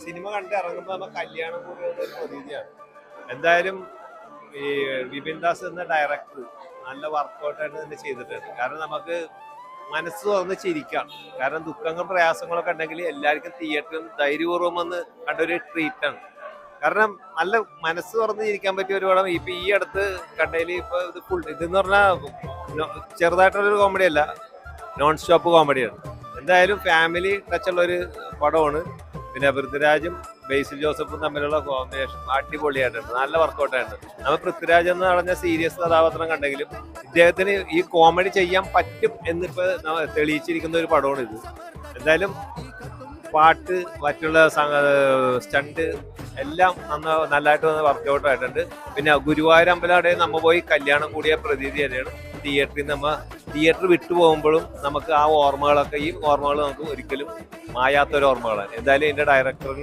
Cinema കണ്ട് ഇറങ്ങുമ്പോൾ നമ്മൾ കല്യാണം കൂടിയ ഒരു പ്രതീതിയാണ്. എന്തായാലും ഈ വിപിൻ ദാസ് എന്ന ഡയറക്ടർ നല്ല വർക്കൗട്ടായിട്ട് തന്നെ ചെയ്തിട്ടുണ്ട്. കാരണം നമുക്ക് മനസ്സ് തുറന്ന് ചിരിക്കാം. കാരണം ദുഃഖങ്ങളും പ്രയാസങ്ങളൊക്കെ ഉണ്ടെങ്കിൽ എല്ലാവർക്കും തിയേറ്ററും ധൈര്യപൂർവ്വം വന്ന് കണ്ടൊരു ട്രീറ്റാണ്. കാരണം നല്ല മനസ്സ് തുറന്ന് ചിരിക്കാൻ പറ്റിയ ഒരു പടം ഇപ്പൊ ഈ അടുത്ത് കണ്ടതിൽ ഇപ്പൊ ഇത് ഫുൾ ഇതെന്ന് പറഞ്ഞാൽ ചെറുതായിട്ടുള്ളൊരു കോമഡി അല്ല, നോൺ സ്റ്റോപ്പ് കോമഡിയാണ്. എന്തായാലും ഫാമിലി ടച്ചുള്ള ഒരു പടമാണ്. പിന്നെ പൃഥ്വിരാജും ബേസിൽ ജോസഫും തമ്മിലുള്ള കോമ്പിനേഷൻ അടിപൊളിയായിട്ടുണ്ട്, നല്ല വർക്കൗട്ടായിട്ടുണ്ട്. നമ്മൾ പൃഥ്വിരാജ് എന്ന് പറഞ്ഞ സീരിയസ് കഥാപാത്രം കണ്ടെങ്കിലും ഇദ്ദേഹത്തിന് ഈ കോമഡി ചെയ്യാൻ പറ്റും എന്നിപ്പോ തെളിയിച്ചിരിക്കുന്ന ഒരു പടമാണ് ഇത്. എന്തായാലും പാട്ട് മറ്റുള്ള സ്റ്റണ്ട് എല്ലാം നല്ലതായിട്ട് വർക്കൗട്ട് ആയിട്ടുണ്ട്. പിന്നെ ഗുരുവായൂർ അമ്പലം നമ്മ പോയി കല്യാണം കൂടിയ പ്രതീതി തന്നെയാണ്. തിയേറ്റർ വിട്ടു പോകുമ്പോഴും നമുക്ക് ആ ഓർമ്മകളൊക്കെ ഈ ഓർമ്മകൾ നമുക്ക് ഒരിക്കലും മായാത്തൊരു ഓർമ്മകളാണ്. എന്തായാലും ഇതിന്റെ ഡയറക്ടറിനും